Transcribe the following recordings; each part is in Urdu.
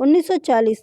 1940,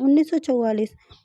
1944,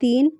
3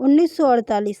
1948,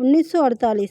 1948,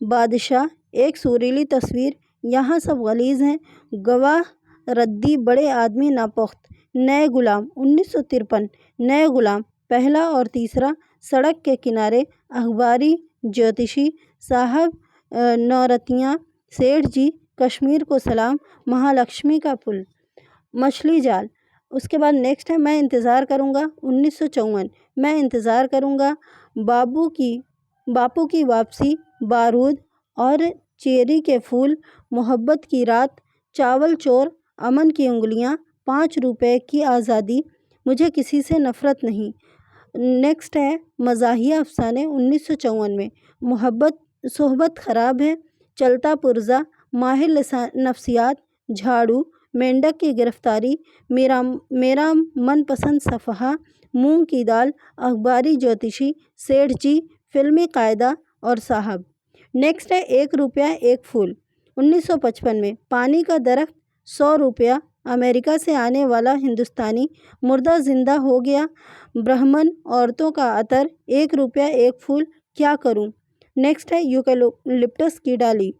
بادشاہ، ایک سریلی تصویر، یہاں سب غلیظ ہیں، گواہ ردی، بڑے آدمی ناپخت، نئے غلام، 1953، نئے غلام، پہلا اور تیسرا، سڑک کے کنارے، اخباری، جوتشی صاحب، نورتیاں، سیٹھ جی، کشمیر کو سلام، مہالکشمی کا پل، مچھلی جال۔ اس کے بعد نیکسٹ ہے میں انتظار کروں گا، 1954، میں انتظار کروں گا، باپو کی واپسی، بارود اور چیری کے پھول، محبت کی رات، چاول چور، امن کی انگلیاں، 5 روپے کی آزادی، مجھے کسی سے نفرت نہیں۔ نیکسٹ ہے مزاحیہ افسانے، 1954 میں، صحبت خراب ہے، چلتا پرزا، ماہر نفسیات، جھاڑو، مینڈک کی گرفتاری، میرا من پسند صفحہ، مونگ کی دال، اخباری جوتشی، سیٹھ جی، فلمی قاعدہ اور صاحب۔ نیکسٹ ہے 1 روپیہ 1 پھول، 1955 میں، پانی کا درخت، 100 روپیہ، امریکہ سے آنے والا ہندوستانی، مردہ زندہ ہو گیا، برہمن، عورتوں کا عطر، 1 روپیہ 1 پھول، کیا کروں۔ نیکسٹ ہے یوکلپٹس کی ڈالی،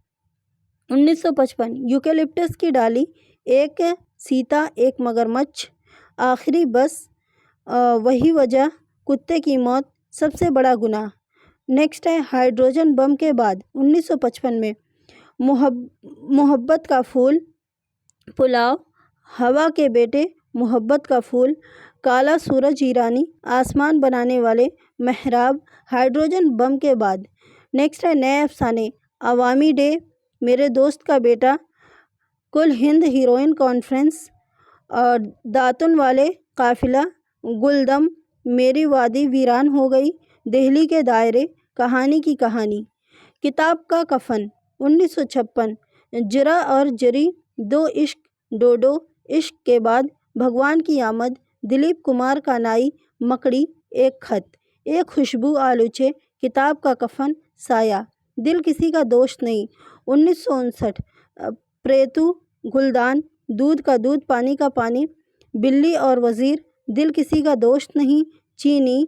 1955، یوکلپٹس کی ڈالی، ایک سیتا، ایک مگرمچھ، آخری بس، وہی وجہ، کتے کی موت، سب سے بڑا گناہ۔ نیکسٹ ہے ہائیڈروجن بم کے بعد، 1955 میں، محبت کا پھول، پلاؤ، ہوا کے بیٹے، محبت کا پھول، کالا سورج ایرانی، آسمان بنانے والے، محراب، ہائیڈروجن بم کے بعد۔ نیکسٹ ہے نئے افسانے، عوامی ڈے، میرے دوست کا بیٹا، کل ہند ہیروئن کانفرنس، اور داتن والے، قافلہ، گلدم، میری وادی ویران ہو گئی، دہلی کے دائرے، کہانی کی کہانی، کتاب کا کفن، 1956، جرا اور جری، 2 عشق، ڈوڈو، عشق کے بعد، بھگوان کی آمد، دلیپ کمار کا نائی، مکڑی، ایک خط، ایک خوشبو آلوچے، کتاب کا کفن، سایہ، دل کسی کا دوست نہیں، 1959، پریتو، گلدان، دودھ کا دودھ، پانی کا پانی، بلی اور وزیر، دل کسی کا دوست نہیں، چینی،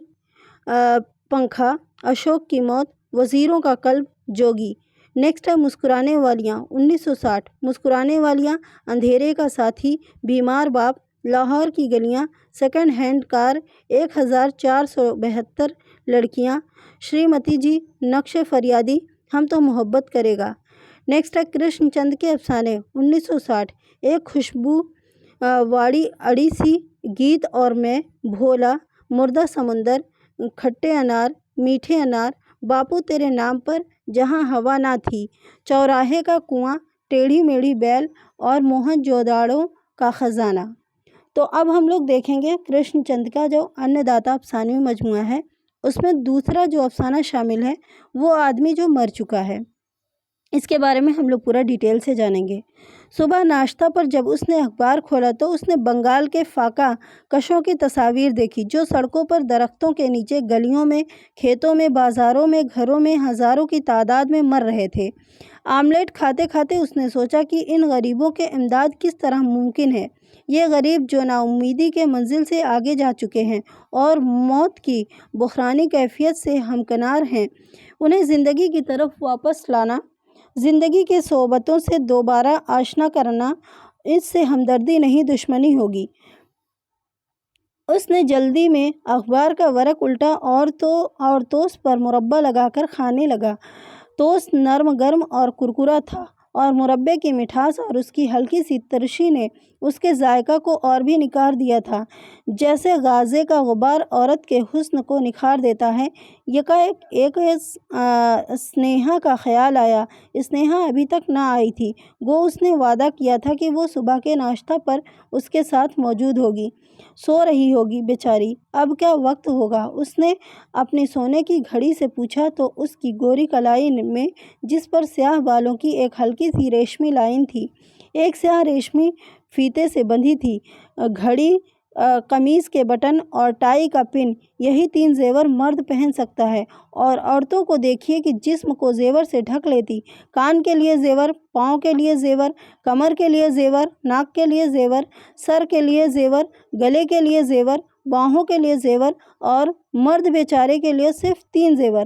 پنکھا، اشوک کی موت، وزیروں کا قلب، جوگی۔ نیکسٹ ہے مسکرانے والیاں، 1960، مسکرانے والیاں، اندھیرے کا ساتھی، بیمار باپ، لاہور کی گلیاں، سیکنڈ ہینڈ کار، 1472 لڑکیاں، شریمتی جی، نقش فریادی، ہم تو محبت کرے گا۔ نیکسٹ ہے کرشن چند کے افسانے، 1960، ایک خوشبو واڑی اڑیسی، گیت اور میں، بھولا، مردہ سمندر، کھٹے انار، میٹھے انار، باپو تیرے نام پر، جہاں ہوا نہ تھی، چوراہے کا کنواں، ٹیڑھی میڑھی بیل، اور موہن جوداڑو کا خزانہ۔ تو اب ہم لوگ دیکھیں گے کرشن چند کا جو ان داتا افسانوی مجموعہ ہے، اس میں دوسرا جو افسانہ شامل ہے وہ آدمی جو مر چکا ہے، اس کے بارے میں ہم لوگ پورا ڈیٹیل سے جانیں گے۔ صبح ناشتہ پر جب اس نے اخبار کھولا تو اس نے بنگال کے فاقہ کشوں کی تصاویر دیکھی جو سڑکوں پر، درختوں کے نیچے، گلیوں میں، کھیتوں میں، بازاروں میں، گھروں میں ہزاروں کی تعداد میں مر رہے تھے۔ آملیٹ کھاتے کھاتے اس نے سوچا کہ ان غریبوں کے امداد کس طرح ممکن ہے۔ یہ غریب جو نا امیدی کے منزل سے آگے جا چکے ہیں اور موت کی بحرانی کیفیت سے ہمکنار ہیں، انہیں زندگی کی طرف واپس لانا، زندگی کے صعوباتوں سے دوبارہ آشنا کرنا، اس سے ہمدردی نہیں دشمنی ہوگی۔ اس نے جلدی میں اخبار کا ورق الٹا اور توست پر مربع لگا کر کھانے لگا۔ توست نرم، گرم اور کرکرا تھا، اور مربے کی مٹھاس اور اس کی ہلکی سی ترشی نے اس کے ذائقہ کو اور بھی نکھار دیا تھا، جیسے غازے کا غبار عورت کے حسن کو نکھار دیتا ہے۔ ایک اسنیہا کا خیال آیا۔ اسنیہا ابھی تک نہ آئی تھی، گو اس نے وعدہ کیا تھا کہ وہ صبح کے ناشتہ پر اس کے ساتھ موجود ہوگی۔ سو رہی ہوگی بیچاری، اب کیا وقت ہوگا؟ اس نے اپنی سونے کی گھڑی سے پوچھا تو اس کی گوری کلائی میں، جس پر سیاہ بالوں کی ایک ہلکی سی ریشمی لائن تھی، ایک سیاہ ریشمی فیتے سے بندھی تھی۔ گھڑی، قمیض کے بٹن اور ٹائی کا پن، یہی 3 زیور مرد پہن سکتا ہے، اور عورتوں کو دیکھیے کہ جسم کو زیور سے ڈھک لیتی، کان کے لیے زیور، پاؤں کے لیے زیور، کمر کے لیے زیور، ناک کے لیے زیور، سر کے لیے زیور، گلے کے لیے زیور، باہوں کے لیے زیور، اور مرد بیچارے کے لیے صرف 3 زیور،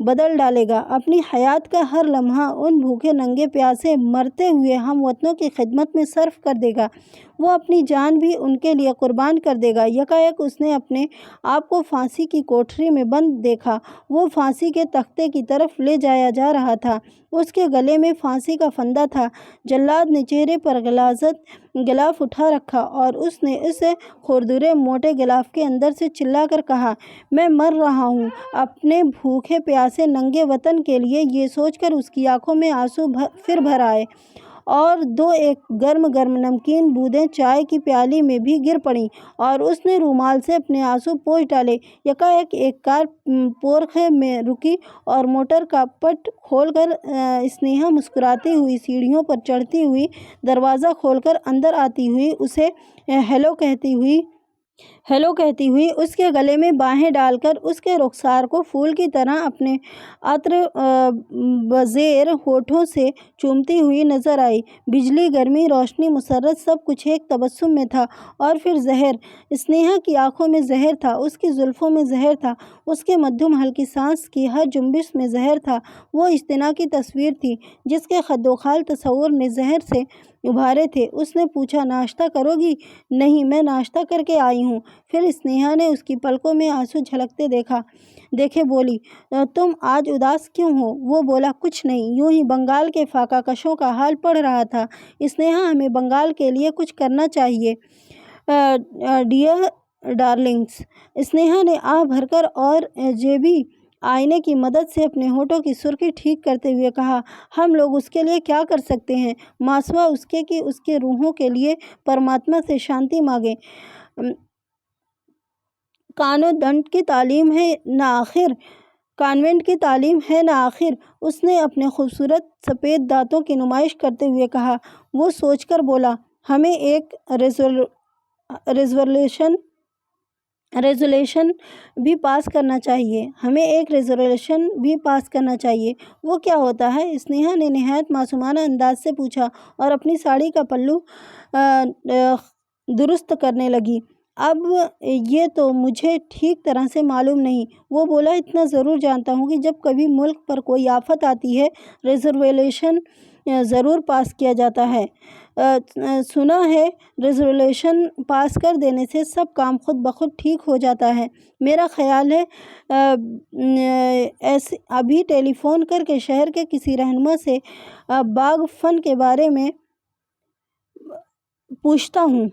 بدل ڈالے گا۔ اپنی حیات کا ہر لمحہ ان بھوکے ننگے پیاسے مرتے ہوئے ہم وطنوں کی خدمت میں صرف کر دے گا۔ وہ اپنی جان بھی ان کے لیے قربان کر دے گا۔ یکایک اس نے اپنے آپ کو پھانسی کی کوٹری میں بند دیکھا۔ وہ پھانسی کے تختے کی طرف لے جایا جا رہا تھا۔ اس کے گلے میں پھانسی کا پھندا تھا۔ جلاد نے چہرے پر غلاف اٹھا رکھا اور اس نے اس کھردرے موٹے غلاف کے اندر سے چلا کر کہا، میں مر رہا ہوں اپنے بھوکے پیاسے ننگے وطن کے لیے۔ یہ سوچ کر اس کی آنکھوں میں آنسو پھر بھر آئے اور دو ایک گرم گرم نمکین بوندیں چائے کی پیالی میں بھی گر پڑیں اور اس نے رومال سے اپنے آنسو پوچھ ڈالے۔ یکایک ایک کار پورخے میں رکی اور موٹر کا پٹ کھول کر اسنیہا مسکراتی ہوئی سیڑھیوں پر چڑھتی ہوئی دروازہ کھول کر اندر آتی ہوئی اسے ہیلو کہتی ہوئی اس کے گلے میں باہیں ڈال کر اس کے رخسار کو پھول کی طرح اپنے عطر بزیر ہونٹوں سے چومتی ہوئی نظر آئی۔ بجلی، گرمی، روشنی، مسرت سب کچھ ایک تبسم میں تھا اور پھر زہر۔ اسنیہا کی آنکھوں میں زہر تھا، اس کی زلفوں میں زہر تھا، اس کے مدھم ہلکی سانس کی ہر جنبش میں زہر تھا۔ وہ اجتناء کی تصویر تھی جس کے خد و خال تصور نے زہر سے ابھارے تھے۔ اس نے پوچھا، ناشتہ کرو گی؟ نہیں، میں ناشتہ کر کے آئی ہوں۔ پھر اسنیہا نے اس کی پلکوں میں آنسو جھلکتے دیکھے بولی، تم آج اداس کیوں ہو؟ وہ بولا، کچھ نہیں، یوں ہی بنگال کے فاقہ کشوں کا حال پڑھ رہا تھا۔ اسنیہا، ہمیں بنگال کے لیے کچھ کرنا چاہیے۔ ڈیئر ڈارلنگز، اسنیہا نے آہ بھر کر اور جیبی آئینے کی مدد سے اپنے ہونٹوں کی سرخی ٹھیک کرتے ہوئے کہا، ہم لوگ اس کے لیے کیا کر سکتے ہیں؟ ماسوا اس کے کہ اس کے روحوں کے لیے پرماتما سے شانتی مانگیں۔ کانوینٹ کی تعلیم ہے نہ آخر؟ اس نے اپنے خوبصورت سفید دانتوں کی نمائش کرتے ہوئے کہا۔ وہ سوچ کر بولا، ہمیں ایک ریزولوشن بھی پاس کرنا چاہیے۔ وہ کیا ہوتا ہے؟ اسنیہا نے نہایت معصومانہ انداز سے پوچھا اور اپنی ساڑی کا پلو درست کرنے لگی۔ اب یہ تو مجھے ٹھیک طرح سے معلوم نہیں۔ وہ بولا، اتنا ضرور جانتا ہوں کہ جب کبھی ملک پر کوئی آفت آتی ہے ریزولوشن ضرور پاس کیا جاتا ہے۔ سنا ہے ریزولوشن پاس کر دینے سے سب کام خود بخود ٹھیک ہو جاتا ہے۔ میرا خیال ہے ابھی ٹیلی فون کر کے شہر کے کسی رہنما سے باغ فن کے بارے میں پوچھتا ہوں۔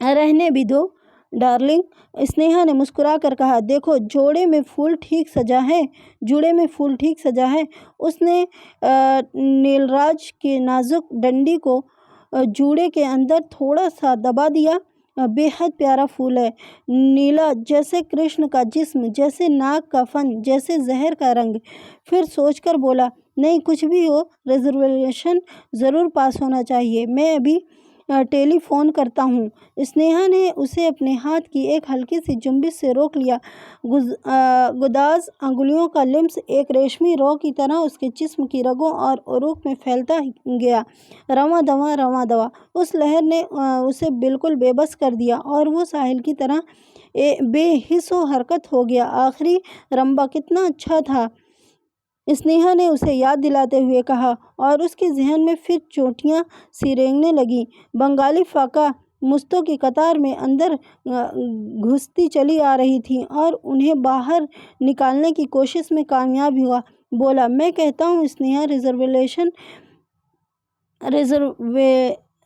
رہنے بھی دو ڈارلنگ، اسنیہا نے مسکرا کر کہا، دیکھو جوڑے میں پھول ٹھیک سجا ہے۔ اس نے نیلراج کی نازک ڈنڈی کو جوڑے کے اندر تھوڑا سا دبا دیا۔ بے حد پیارا پھول ہے، نیلا، جیسے کرشن کا جسم، جیسے ناگ کا فن، جیسے زہر کا رنگ۔ پھر سوچ کر بولا، نہیں، کچھ بھی ہو، ریزولوشن ضرور پاس ہونا چاہیے۔ میں ابھی ٹیلی فون کرتا ہوں۔ اسنیہا نے اسے اپنے ہاتھ کی ایک ہلکی سی جنبش سے روک لیا۔ گداز انگلیوں کا لمس ایک ریشمی رو کی طرح اس کے جسم کی رگوں اور عروق میں پھیلتا گیا، رواں دواں۔ اس لہر نے اسے بالکل بے بس کر دیا اور وہ ساحل کی طرح بے حس و حرکت ہو گیا۔ آخری رمبا کتنا اچھا تھا، اسنیہا نے اسے یاد دلاتے ہوئے کہا، اور اس کے ذہن میں پھر چوٹیاں سی رینگنے لگیں۔ بنگالی فاقہ مستوں کی قطار میں اندر گھستی چلی آ رہی تھیں اور انہیں باہر نکالنے کی کوشش میں کامیاب ہوا۔ بولا، میں کہتا ہوں اسنیہا،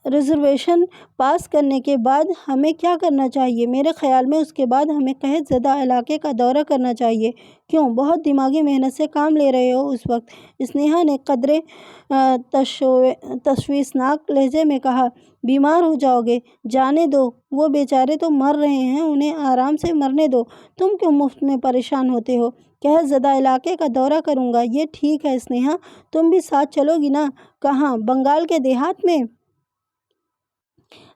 ریزرویشن پاس کرنے کے بعد ہمیں کیا کرنا چاہیے؟ میرے خیال میں اس کے بعد ہمیں قحط زدہ علاقے کا دورہ کرنا چاہیے۔ کیوں؟ بہت دماغی محنت سے کام لے رہے ہو اس وقت، اسنیہا نے قدرے تشویشناک لہجے میں کہا۔ بیمار ہو جاؤ گے، جانے دو، وہ بیچارے تو مر رہے ہیں، انہیں آرام سے مرنے دو، تم کیوں مفت میں پریشان ہوتے ہو؟ قحط زدہ علاقے کا دورہ کروں گا، یہ ٹھیک ہے اسنیہا، تم بھی ساتھ چلو گی نا؟ کہاں؟ بنگال کے دیہات میں؟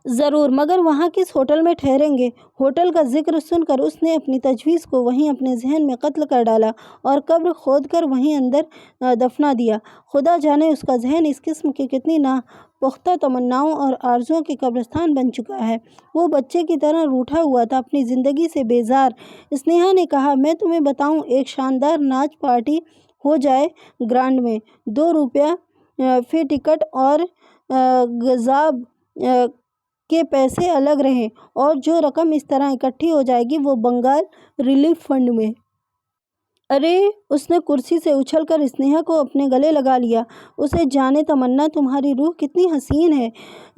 ضرور، مگر وہاں کس ہوٹل میں ٹھہریں گے؟ ہوٹل کا ذکر سن کر اس نے اپنی تجویز کو وہیں اپنے ذہن میں قتل کر ڈالا اور قبر کھود کر وہیں اندر دفنا دیا۔ خدا جانے اس کا ذہن اس قسم کی کتنی ناپختہ تمناؤں اور آرزوؤں کی قبرستان بن چکا ہے۔ وہ بچے کی طرح روٹھا ہوا تھا، اپنی زندگی سے بیزار۔ اسنیہا نے کہا، میں تمہیں بتاؤں، ایک شاندار ناچ پارٹی ہو جائے گرانڈ میں، 2 روپیہ فی ٹکٹ اور گزاب کے پیسے الگ رہیں، اور جو رقم اس طرح اکٹھی ہو جائے گی وہ بنگال ریلیف فنڈ میں۔ ارے! اس نے کرسی سے اچھل کر اسنیہا کو اپنے گلے لگا لیا۔ اسے جانے تمنا، تمہاری روح کتنی حسین ہے۔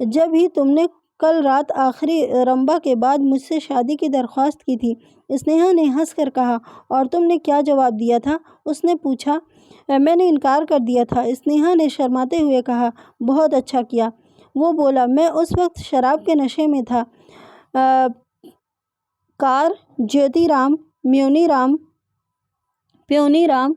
جب ہی تم نے کل رات آخری رمبا کے بعد مجھ سے شادی کی درخواست کی تھی۔ اسنیہا نے ہنس کر کہا۔ اور تم نے کیا جواب دیا تھا؟ اس نے پوچھا۔ میں نے انکار کر دیا تھا، اسنیہا نے شرماتے ہوئے کہا۔ بہت اچھا کیا، وہ بولا۔ میں اس وقت شراب کے نشے میں تھا۔ کار جیوتی رام پیونی رام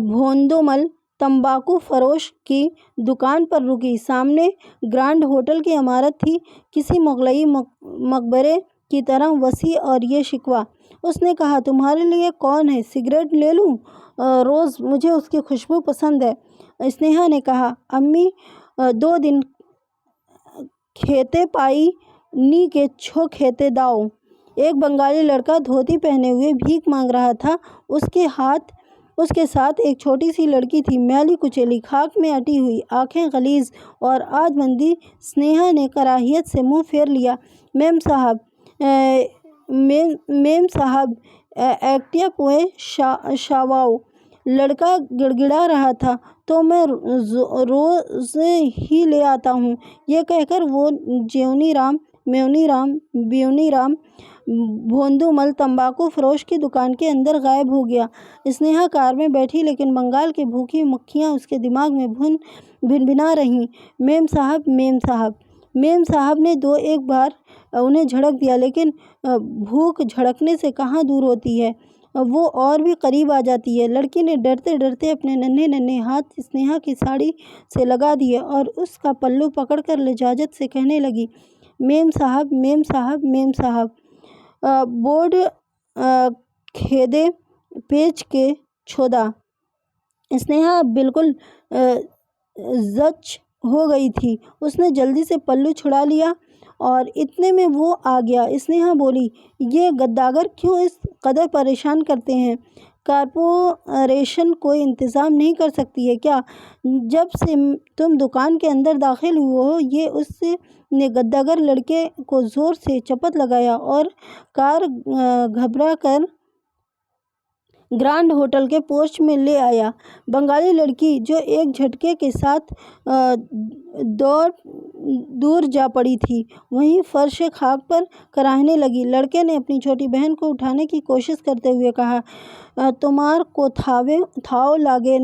بھوندومل تمباکو فروش کی دکان پر رکی۔ سامنے گرانڈ ہوٹل کی عمارت تھی، کسی مغلئی مقبرے کی طرح وسیع اور یہ شکوہ۔ اس نے کہا، تمہارے لیے کون ہے؟ سگریٹ لے لوں؟ روز، مجھے اس کی خوشبو پسند ہے۔ اسنیہا نے کہا، امی 2 دن کھیتے پائی نی کے چھو کھیتے داؤ۔ ایک بنگالی لڑکا دھوتی پہنے ہوئے بھیک مانگ رہا تھا۔ اس کے ساتھ ایک چھوٹی سی لڑکی تھی، میلی کچیلی، خاک میں اٹی ہوئی، آنکھیں غلیظ اور آدھ-بندی۔ اسنیہا نے کراہیت سے منہ پھیر لیا۔ میم صاحب ایکٹیا پوئے شاواؤ۔ لڑکا گڑگڑا رہا تھا، تو میں روز ہی لے آتا ہوں۔ یہ کہہ کر وہ جیونی رام بھوندومل تمباکو فروش کی دکان کے اندر غائب ہو گیا۔ اسنیہا کار میں بیٹھی، لیکن بنگال کی بھوکی مکھیاں اس کے دماغ میں بھنبھنا رہیں۔ میم صاحب نے 2-1 بار انہیں جھڑک دیا، لیکن بھوک جھڑکنے سے کہاں دور ہوتی ہے، وہ اور بھی قریب آ جاتی ہے۔ لڑکی نے ڈرتے ڈرتے اپنے ننھے ہاتھ اسنیہا کی ساڑی سے لگا دیے اور اس کا پلو پکڑ کر لجاجت سے کہنے لگی، میم صاحب، بورڈ کھیدے پیچ کے چھودا۔ اسنیہا اب بالکل زچ ہو گئی تھی۔ اس نے جلدی سے پلو چھڑا لیا اور اتنے میں وہ آ گیا۔ اسنیہا بولی، یہ گداگر کیوں اس قدر پریشان کرتے ہیں؟ کارپوریشن کوئی انتظام نہیں کر سکتی ہے کیا؟ جب سے تم دکان کے اندر داخل ہوئے ہو، یہ اس نے گداگر لڑکے کو زور سے چپت لگایا اور کار گھبرا کر گرانڈ ہوٹل کے پورچ میں لے آیا۔ بنگالی لڑکی، جو ایک جھٹکے کے ساتھ دور جا پڑی تھی، وہیں فرش خاک پر کراہنے لگی۔ لڑکے نے اپنی چھوٹی بہن کو اٹھانے کی کوشش کرتے ہوئے کہا، تمار کو تھاؤ لاگے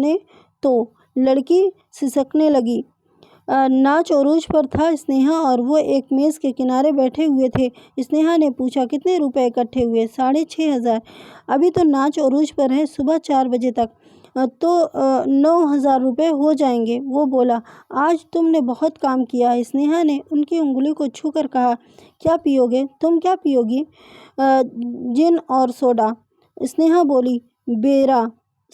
تو۔ لڑکی سسکنے لگی۔ ناچ عروج پر تھا۔ اسنیہا اور وہ ایک میز کے کنارے بیٹھے ہوئے تھے۔ اسنیہا نے پوچھا، کتنے روپے اکٹھے ہوئے؟ 6,500۔ ابھی تو ناچ عروج پر ہے، صبح 4 بجے تک تو 9,000 روپے ہو جائیں گے، وہ بولا۔ آج تم نے بہت کام کیا۔ اسنیہا نے ان کی انگلی کو چھو کر کہا، کیا پیو گے؟ تم کیا پیو گی؟ جن اور سوڈا۔ اسنیہا بولی، بیرا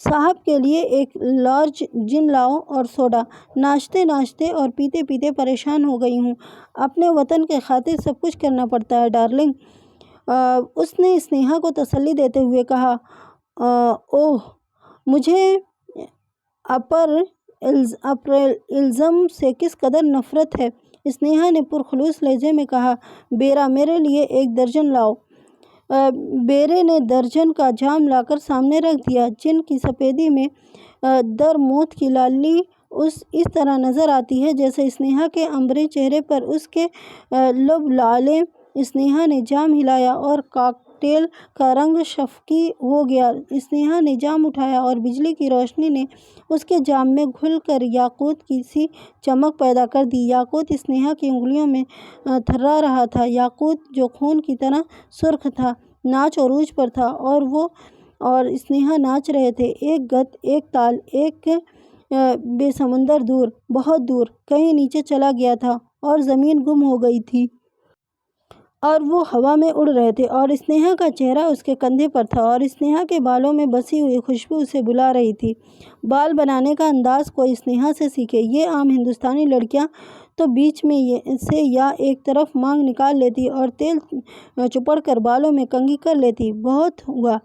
صاحب کے لیے 1 لارج جن لاؤ اور سوڈا۔ ناچتے ناچتے اور پیتے پیتے پریشان ہو گئی ہوں۔ اپنے وطن کے خاطر سب کچھ کرنا پڑتا ہے ڈارلنگ، اس نے اسنیہا کو تسلی دیتے ہوئے کہا۔ اوہ، مجھے اپرلزم سے کس قدر نفرت ہے، اسنیہا نے پرخلوص لہجے میں کہا۔ بیرا، میرے لیے 1 درجن لاؤ۔ بیرے نے درجن کا جام لا کر سامنے رکھ دیا۔ جن کی سفیدی میں در موت کی لالی اس طرح نظر آتی ہے جیسے اسنیہا کے عنبری چہرے پر اس کے لب لعلیں۔ اسنیہا نے جام ہلایا اور کاکٹیل کا رنگ شفقی ہو گیا۔ اسنیہا نے جام اٹھایا اور بجلی کی روشنی نے اس کے جام میں گھل کر یاقوت کی سی چمک پیدا کر دی۔ یاقوت اسنیہا کی انگلیوں میں تھرا رہا تھا، یاقوت جو خون کی طرح سرخ تھا۔ ناچ عروج پر تھا اور وہ اور اسنیہا ناچ رہے تھے، ایک گت، ایک تال، ایک بے سمندر دور، بہت دور، کہیں نیچے چلا گیا تھا اور زمین گم ہو گئی تھی۔ اور وہ ہوا میں اڑ رہے تھے اور اسنیہا کا چہرہ اس کے کندھے پر تھا اور اسنیہا کے بالوں میں بسی ہوئی خوشبو اسے بلا رہی تھی۔ بال بنانے کا انداز کوئی اسنیہا سے سیکھے۔ یہ عام ہندوستانی لڑکیاں تو بیچ میں سے یا ایک طرف مانگ نکال لیتی اور تیل چپڑ کر بالوں میں کنگھی کر لیتی۔ بہت ہوا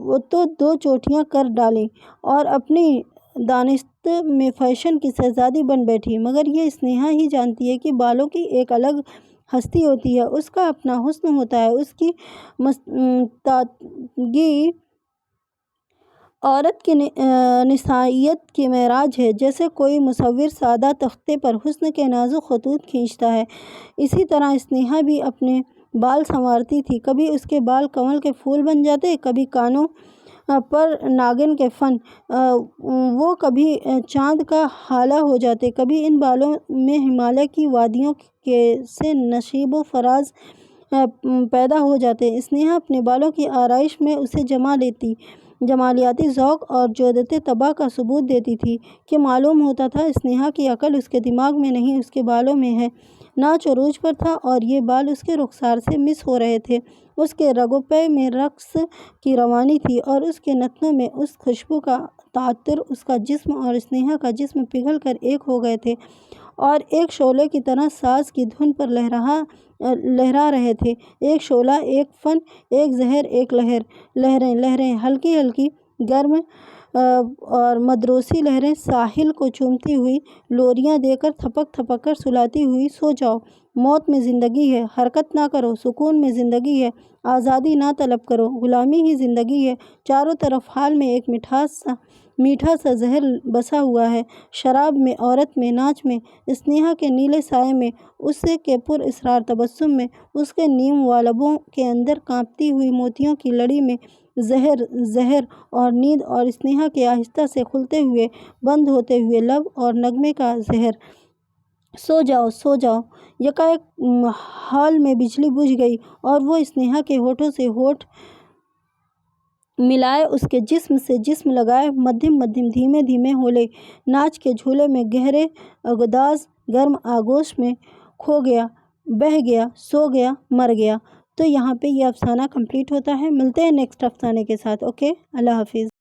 وہ تو 2 چوٹیاں کر ڈالیں اور اپنی دانست میں فیشن کی شہزادی بن بیٹھی۔ مگر یہ اسنیہا ہی جانتی ہے کہ بالوں کی ایک الگ ہستی ہوتی ہے، اس کا اپنا حسن ہوتا ہے، اس کی مستعدگی عورت کی نسائیت کی معراج ہے۔ جیسے کوئی مصور سادہ تختے پر حسن کے نازک خطوط کھینچتا ہے، اسی طرح اسنیہا بھی اپنے بال سنوارتی تھی۔ کبھی اس کے بال کنول کے پھول بن جاتے، کبھی کانوں پر ناگن کے فن، وہ کبھی چاند کا ہالہ ہو جاتے، کبھی ان بالوں میں ہمالیہ کی وادیوں سے نشیب و فراز پیدا ہو جاتے۔ اسنیہا اپنے بالوں کی آرائش میں اسے جمالیاتی ذوق اور جودت طبع کا ثبوت دیتی تھی کہ معلوم ہوتا تھا اسنیہا کی عقل اس کے دماغ میں نہیں، اس کے بالوں میں ہے۔ ناچ عروج پر تھا اور یہ بال اس کے رخسار سے مس ہو رہے تھے، اس کے رگ و پے میں رقص کی روانی تھی اور اس کے نتنوں میں اس خوشبو کا تعطر۔ اس کا جسم اور اسنیہا کا جسم پگھل کر ایک ہو گئے تھے اور ایک شعلے کی طرح ساز کی دھن پر لہرا رہے تھے۔ ایک شعلہ، ایک فن، ایک زہر، ایک لہر۔ لہریں ہلکی ہلکی گرم اور مدروسی لہریں ساحل کو چومتی ہوئی لوریاں دے کر تھپک تھپک کر سلاتی ہوئی۔ سو جاؤ، موت میں زندگی ہے، حرکت نہ کرو، سکون میں زندگی ہے، آزادی نہ طلب کرو، غلامی ہی زندگی ہے۔ چاروں طرف حال میں ایک میٹھا سا زہر بسا ہوا ہے، شراب میں، عورت میں، ناچ میں، اسنیہا کے نیلے سائے میں، اس کے پر اسرار تبسم میں، اس کے نیم والبوں کے اندر کانپتی ہوئی موتیوں کی لڑی میں۔ زہر اور نیند اور اسنیہا کے آہستہ سے کھلتے ہوئے بند ہوتے ہوئے لب اور نغمے کا زہر۔ سو جاؤ، سو جاؤ۔ یکایک ہال میں بجلی بجھ گئی اور وہ اسنیہا کے ہونٹوں سے ہونٹ ملائے، اس کے جسم سے جسم لگائے، مدھم دھیمے دھیمے ہولے۔ ناچ کے جھولے میں گہرے گداز گرم آغوش میں کھو گیا، بہہ گیا، سو گیا، مر گیا۔ تو یہاں پہ یہ افسانہ کمپلیٹ ہوتا ہے۔ ملتے ہیں نیکسٹ افسانے کے ساتھ۔ اوکے، اللہ حافظ۔